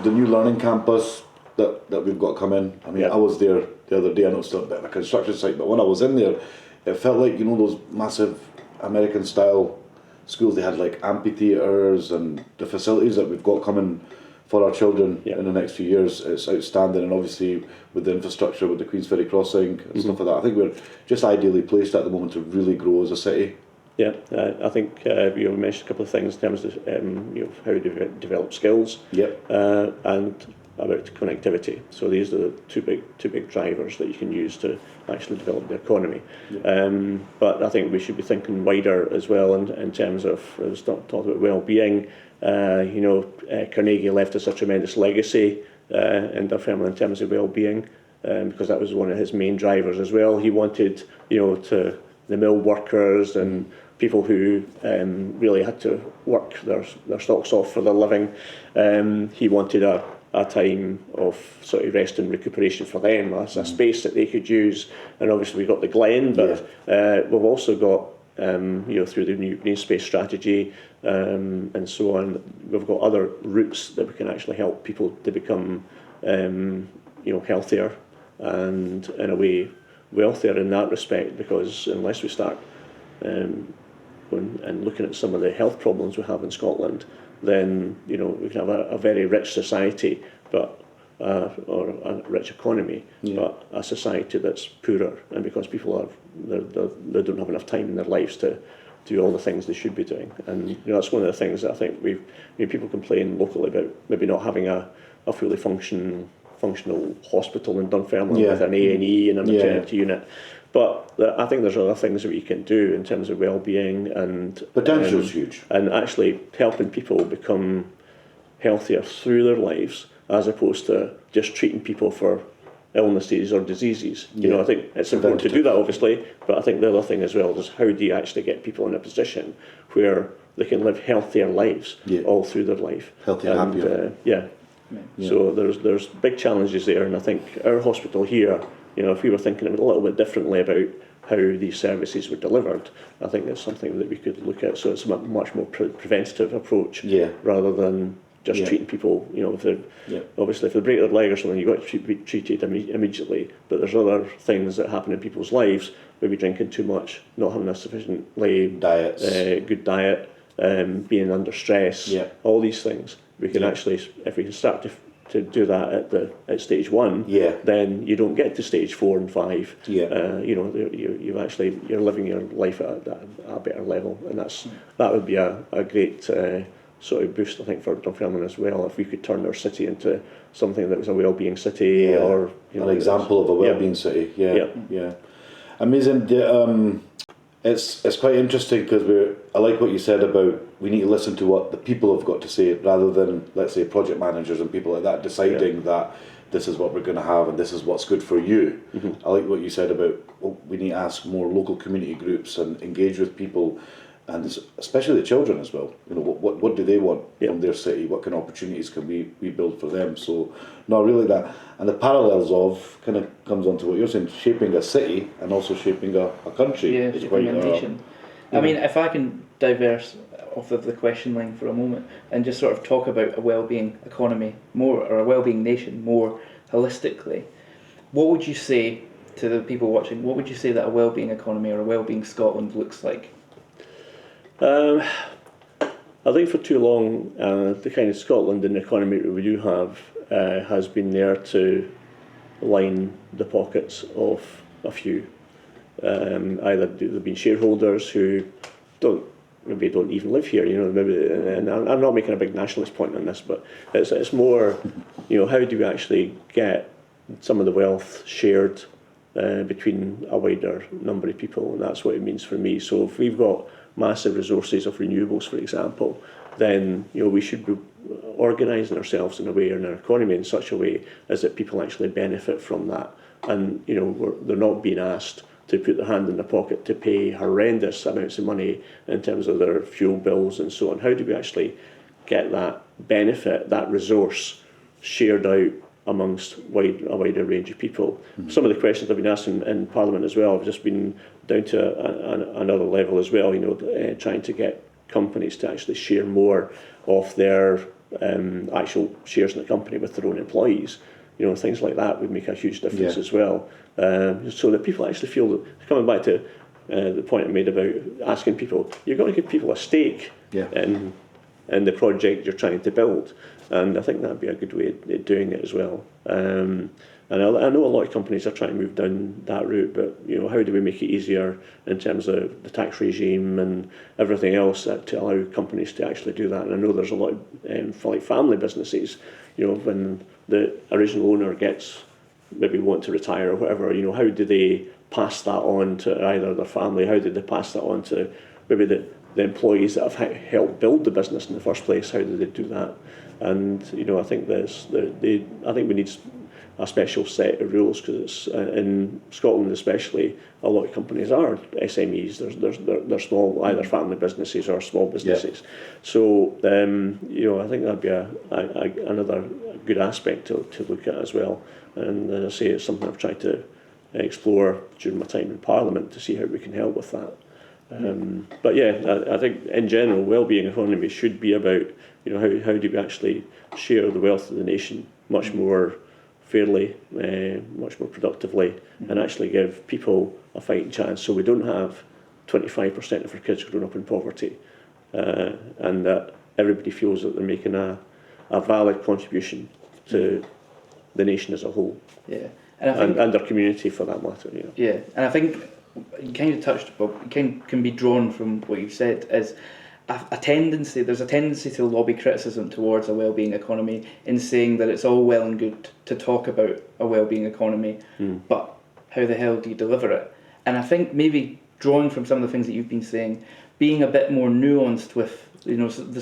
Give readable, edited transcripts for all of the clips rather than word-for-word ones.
the new learning campus that we've got coming. I mean, I was there the other day. I know it's still a bit of a construction site, but when I was in there, it felt like, you know, those massive American style schools. They had like amphitheatres, and the facilities that we've got coming for our children in the next few years, it's outstanding. And obviously with the infrastructure, with the Queens Ferry Crossing and stuff like that, I think we're just ideally placed at the moment to really grow as a city. Yeah, I think you mentioned a couple of things in terms of how to develop skills, and about connectivity. So these are the two big drivers that you can use to actually develop the economy. But I think we should be thinking wider as well in terms of, as talked about well-being. Carnegie left us a tremendous legacy in Dunfermline in terms of well-being, because that was one of his main drivers as well. He wanted, to the mill workers and people who really had to work their socks off for their living. He wanted a time of sort of rest and recuperation for them, as a space that they could use. And obviously we've got the Glen, but we've also got through the new green space strategy and so on, we've got other routes that we can actually help people to become healthier and in a way wealthier in that respect, because unless we start going and looking at some of the health problems we have in Scotland, then we can have a very rich society, but or a rich economy, but a society that's poorer, and because people they don't have enough time in their lives to do all the things they should be doing. And that's one of the things that I think people complain locally about, maybe not having a fully functional hospital in Dunfermline with an A&E and a maternity unit. But I think there's other things that we can do in terms of well-being, and potential is huge, and actually helping people become healthier through their lives, as opposed to just treating people for illnesses or diseases. I think it's important to do that, obviously, but I think the other thing as well is, how do you actually get people in a position where they can live healthier lives all through their life, healthier, happier. So there's big challenges there, and I think our hospital here, if we were thinking a little bit differently about how these services were delivered, I think that's something that we could look at. So it's a much more preventative approach, rather than just treating people. Obviously if they break their leg or something, you've got to be treated immediately. But there's other things that happen in people's lives, maybe drinking too much, not having a sufficiently good diet, being under stress, all these things. We can actually, if we can start to do that at stage 1, then you don't get to stage 4 and 5. You're living your life at a better level, and that would be a great sort of boost, I think, for Dunfermline as well, if we could turn our city into something that was a well-being city, or an example of a well-being city. Amazing. It's quite interesting, because I like what you said about we need to listen to what the people have got to say, rather than, let's say, project managers and people like that deciding that this is what we're going to have and this is what's good for you. I like what you said about we need to ask more local community groups and engage with people, and especially the children as well. What do they want from their city? What kind of opportunities can we build for them? So, no, really that, and the parallels of kind of comes on to what you're saying, shaping a city and also shaping a country. Shaping a nation. I mean, if I can diverse off of the question line for a moment and just sort of talk about a well-being economy more, or a well-being nation more holistically, what would you say to the people watching? What would you say that a well-being economy or a well-being Scotland looks like? I think for too long, the kind of Scotland and economy that we do have has been there to line the pockets of a few. Either they've been shareholders who maybe don't even live here, and I'm not making a big nationalist point on this, but it's more, how do we actually get some of the wealth shared between a wider number of people, and that's what it means for me. So if we've got massive resources of renewables, for example, then we should be organising ourselves in a way, in our economy in such a way as that people actually benefit from that, and they're not being asked to put their hand in their pocket to pay horrendous amounts of money in terms of their fuel bills and so on. How do we actually get that benefit, that resource, shared out amongst a wider range of people? Some of the questions I've been asked in Parliament as well have just been down to another level as well, trying to get companies to actually share more of their actual shares in the company with their own employees. Things like that would make a huge difference as well. So that people actually feel that, coming back to the point I made about asking people, you've got to give people a stake in the project you're trying to build. And I think that'd be a good way of doing it as well. And I know a lot of companies are trying to move down that route, but how do we make it easier in terms of the tax regime and everything else to allow companies to actually do that? And I know there's a lot of for like family businesses, when the original owner gets maybe want to retire or whatever, how do they pass that on to either their family? How did they pass that on to maybe the employees that have helped build the business in the first place? How do they do that? And I think I think we need a special set of rules, because in Scotland especially, a lot of companies are SMEs. They're small, either family businesses or small businesses. So I think that'd be another good aspect to look at as well. And as I say, it's something I've tried to explore during my time in Parliament to see how we can help with that. But yeah, I think in general, wellbeing economy should be about how do we actually share the wealth of the nation much more fairly, much more productively, and actually give people a fighting chance, so we don't have 25% of our kids growing up in poverty, and that everybody feels that they're making a valid contribution to the nation as a whole. Yeah, and I think, and their community for that matter. Yeah, and I think you kind of touched, Bob, can be drawn from what you've said is there's a tendency to lobby criticism towards a wellbeing economy in saying that it's all well and good to talk about a wellbeing economy, but how the hell do you deliver it? And I think maybe drawing from some of the things that you've been saying, being a bit more nuanced with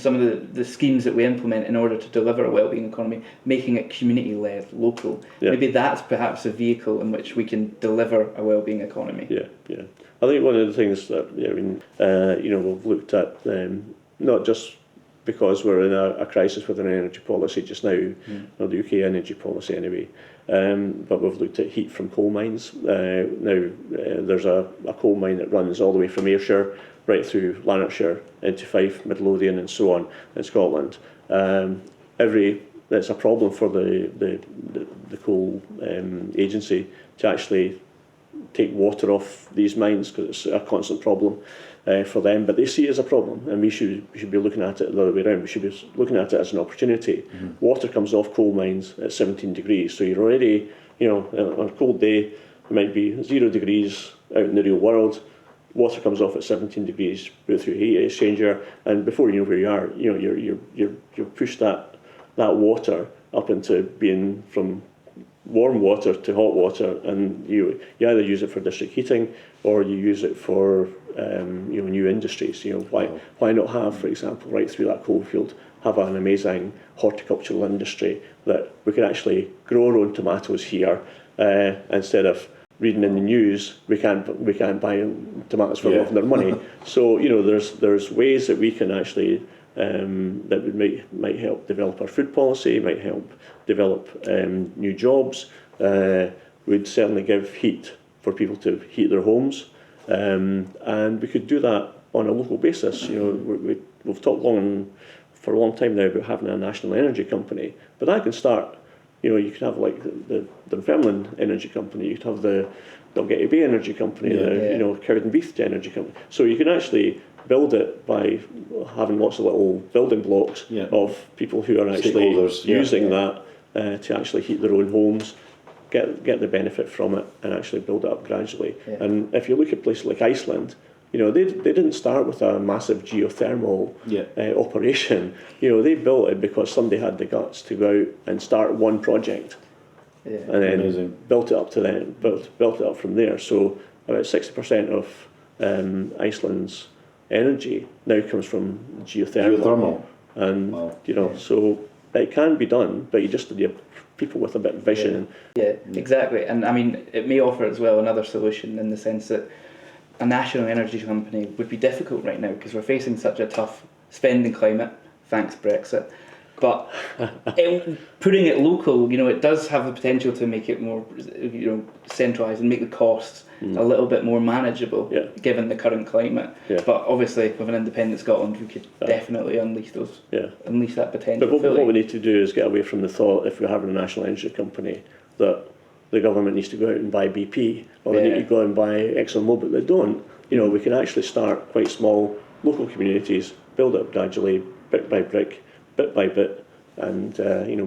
some of the schemes that we implement in order to deliver a wellbeing economy, making it community-led, local. Yeah. Maybe that's perhaps a vehicle in which we can deliver a wellbeing economy. Yeah. I think one of the things that we've looked at, not just because we're in a crisis with an energy policy just now, or the UK energy policy anyway, but we've looked at heat from coal mines. Now there's a coal mine that runs all the way from Ayrshire right through Lanarkshire into Fife, Midlothian and so on in Scotland. It's a problem for the coal agency to actually take water off these mines, because it's a constant problem for them, but they see it as a problem, and we should be looking at it the other way around. We should be looking at it as an opportunity. Water comes off coal mines at 17 degrees, so you're already, on a cold day, it might be 0 degrees out in the real world. Water comes off at 17 degrees, go through a heat exchanger, and before you know where you are, you've pushed that water up into being from warm water to hot water, and you either use it for district heating or you use it for new industries. Why not have, for example, right through that coalfield, have an amazing horticultural industry that we can actually grow our own tomatoes here, instead of reading in the news we can't buy tomatoes for love their money. So there's ways that we can actually that might help develop our food policy, might help develop new jobs, would certainly give heat for people to heat their homes, and we could do that on a local basis. We've talked for a long time now about having a national energy company, but that can start. You could have like the Dunfermline Energy Company, you could have the Dalgety Bay Energy Company, Cowdenbeath Energy Company. So you can actually build it by having lots of little building blocks of people who are actually using that to actually heat their own homes, get the benefit from it, and actually build it up gradually. Yeah. And if you look at places like Iceland, they didn't start with a massive geothermal operation. They built it because somebody had the guts to go out and start one project, and then built it up built it up from there. So about 60% of Iceland's energy now comes from geothermal. And so it can be done, but you just need people with a bit of vision. Yeah, exactly. And I mean, it may offer as well another solution in the sense that a national energy company would be difficult right now because we're facing such a tough spending climate, thanks Brexit. But putting it local, it does have the potential to make it more, centralised and make the costs a little bit more manageable, given the current climate. Yeah. But obviously, with an independent Scotland, we could definitely unleash that potential. But what we need to do is get away from the thought, if we're having a national energy company, that the government needs to go out and buy BP, or they need to go and buy ExxonMobil. They don't. We can actually start quite small local communities, build up gradually, brick by brick, bit by bit, and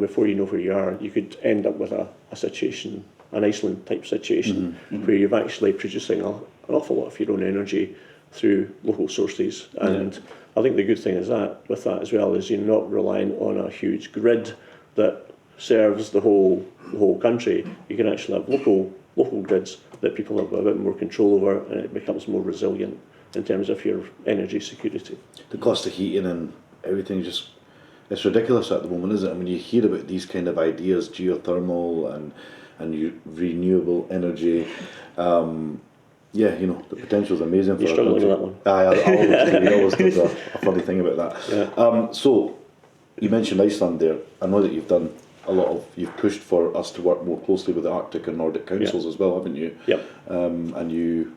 before you know where you are, you could end up with a situation, an Iceland type situation, where you're actually producing an awful lot of your own energy through local sources. And I think the good thing is with that as well is you're not relying on a huge grid that serves the whole country. You can actually have local grids that people have a bit more control over, and it becomes more resilient in terms of your energy security. The cost of heating and everything it's ridiculous at the moment, isn't it? I mean, you hear about these kind of ideas, geothermal and renewable energy. The potential is amazing. You're struggling with that one. I always do a funny thing about that. Yeah. So you mentioned Iceland there. I know that you've pushed for us to work more closely with the Arctic and Nordic Councils as well, haven't you? Yep. And you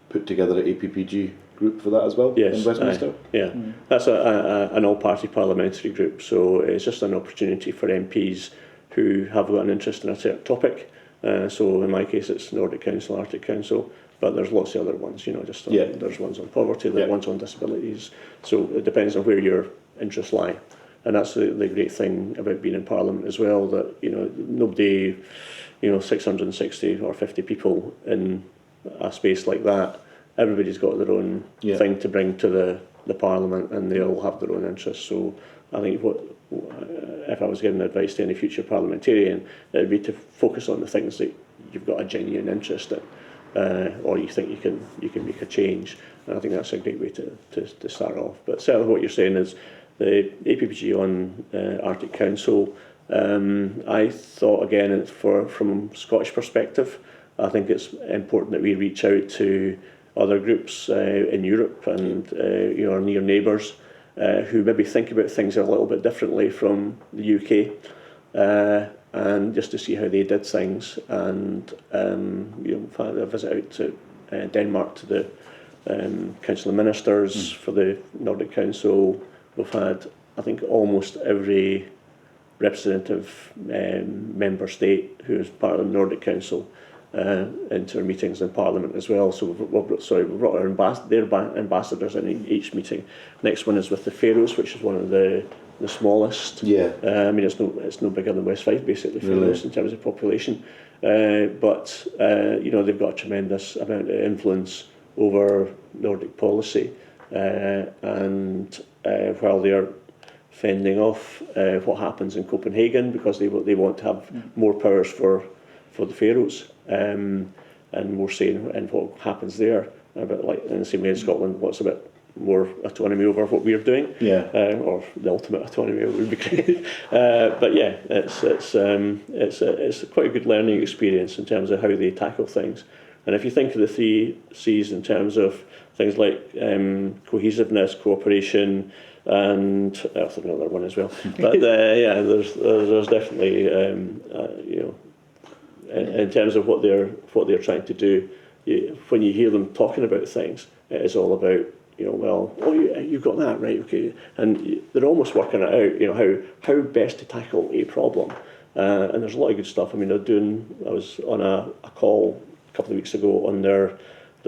put together an APPG group for that as well, yes, in Westminster? That's an all-party parliamentary group, so it's just an opportunity for MPs who have got an interest in a certain topic. So in my case it's Nordic Council, Arctic Council, but there's lots of other ones, there's ones on poverty, there's ones on disabilities, so it depends on where your interests lie. And that's the great thing about being in Parliament as well, that nobody, 660 or 50 people in a space like that, everybody's got their own thing to bring to the Parliament, and they all have their own interests. So I think if I was giving advice to any future parliamentarian, it would be to focus on the things that you've got a genuine interest in, or you think you can make a change. And I think that's a great way to start off. But certainly what you're saying is the APPG on Arctic Council. I thought again from a Scottish perspective, I think it's important that we reach out to other groups in Europe and our near neighbours who maybe think about things a little bit differently from the UK, and just to see how they did things. And a visit out to Denmark to the Council of Ministers for the Nordic Council. We've had, I think, almost every representative member state who is part of the Nordic Council into our meetings in Parliament as well. So we've brought our their ambassadors in each meeting. Next one is with the Faroes, which is one of the smallest. I mean, it's no bigger than West Fife, basically, Faroes in terms of population. But they've got a tremendous amount of influence over Nordic policy, and while they're fending off what happens in Copenhagen, because they want to have more powers for the Faroes, and more say in what happens there. But like in the same way in Scotland, what's a bit more autonomy over what we're doing, or the ultimate autonomy would be great. But yeah, it's quite a good learning experience in terms of how they tackle things. And if you think of the 3 C's in terms of things like cohesiveness, cooperation, and there's another one as well. But there's definitely in terms of what they're trying to do. When you hear them talking about things, it is all about you've got that right, okay, and they're almost working it out. How best to tackle a problem, and there's a lot of good stuff. I mean, I was on a call a couple of weeks ago on their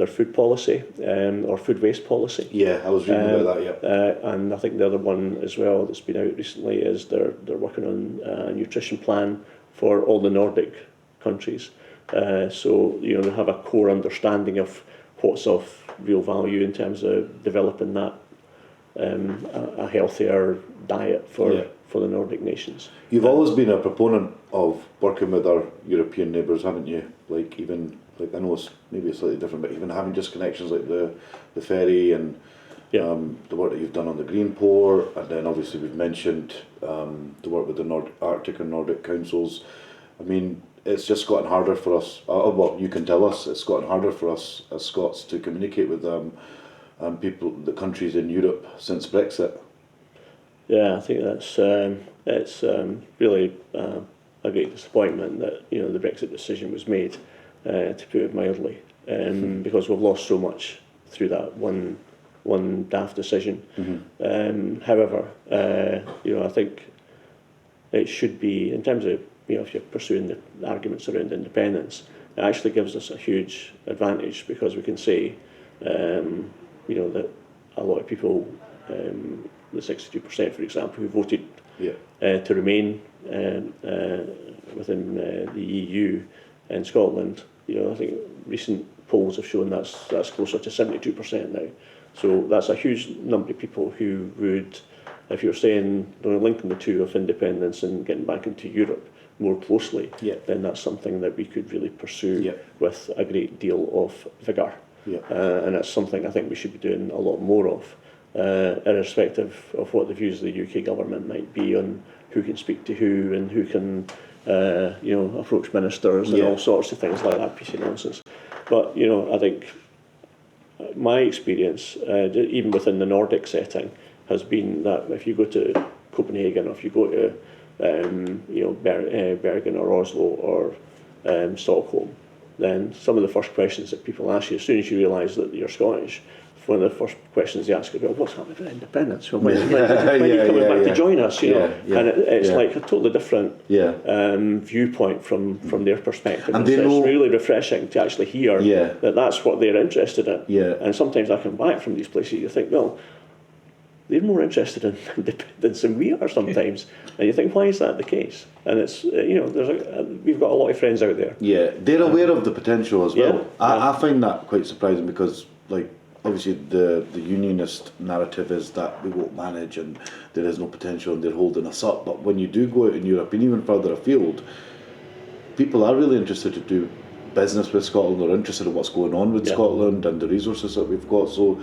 food policy or food waste policy. Yeah, I was reading about that. Yeah, and I think the other one as well that's been out recently is they're working on a nutrition plan for all the Nordic countries. So they have a core understanding of what's of real value in terms of developing that a healthier diet for the Nordic nations. You've always been a proponent of working with our European neighbours, haven't you? I know it's maybe slightly different, but even having just connections like the ferry and the work that you've done on the Green Port, and then obviously we've mentioned the work with the Arctic and Nordic Councils. I mean, it's just gotten harder for us. Well, you can tell us it's gotten harder for us as Scots to communicate with the countries in Europe since Brexit. Yeah, I think that's it's really a great disappointment that the Brexit decision was made, to put it mildly, because we've lost so much through that one daft decision. However, I think it should be, in terms of if you're pursuing the arguments around independence, it actually gives us a huge advantage, because we can say that a lot of people, the 62% for example, who voted to remain within the EU in Scotland, I think recent polls have shown that's closer to 72% now. So that's a huge number of people who would, if you're saying linking the two of independence and getting back into Europe more closely, then that's something that we could really pursue with a great deal of vigour. And it's something I think we should be doing a lot more of, irrespective of what the views of the UK government might be on who can speak to who and who can approach ministers and all sorts of things like that piece of nonsense. But I think my experience, even within the Nordic setting, has been that if you go to Copenhagen, or if you go to Bergen or Oslo or Stockholm, then some of the first questions that people ask you, as soon as you realise that you're Scottish, one of the first questions they ask you about, what's happening with independence? Well, when are you coming back to join us? And it's like a totally different viewpoint from their perspective. And it's really refreshing to actually hear that that's what they're interested in. And sometimes I come back from these places, you think, well, they're more interested in independence than we are sometimes, and you think, why is that the case? And it's we've got a lot of friends out there. Yeah, they're aware of the potential as well. I find that quite surprising, because obviously the unionist narrative is that we won't manage and there is no potential and they're holding us up. But when you do go out in Europe and even further afield, people are really interested to do business with Scotland, or interested in what's going on with Scotland and the resources that we've got. So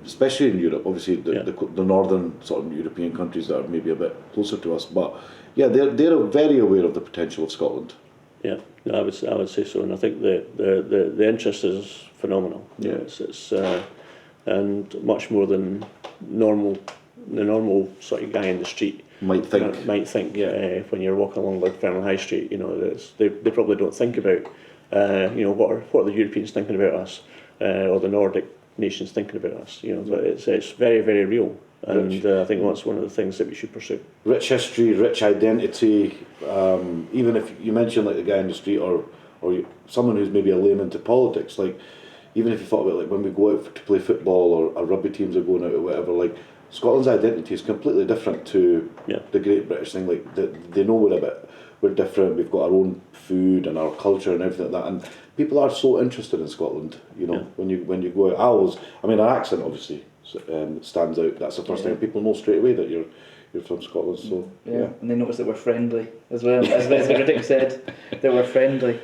especially in Europe, obviously the northern sort of European countries that are maybe a bit closer to us, but they're very aware of the potential of Scotland. Yeah, no, I would say so, and I think the interest is phenomenal. It's and much more than the normal sort of guy in the street might think. When you're walking along Dunfermline High Street, they probably don't think about what are the Europeans thinking about us, or the Nordic nations thinking about us. But it's very, very real. And I think that's one of the things that we should pursue. Rich history, rich identity. Even if you mention like the guy in the street, or someone who's maybe a layman to politics, like even if you thought about like when we go out to play football, or our rugby teams are going out or whatever, like Scotland's identity is completely different to the Great British thing. Like they know we're different. We've got our own food and our culture and everything like that, and people are so interested in Scotland. When you go out, our accent obviously stands out. That's the first thing people know straight away that you're from Scotland. So and they notice that we're friendly as well. As the critic said, that we're friendly.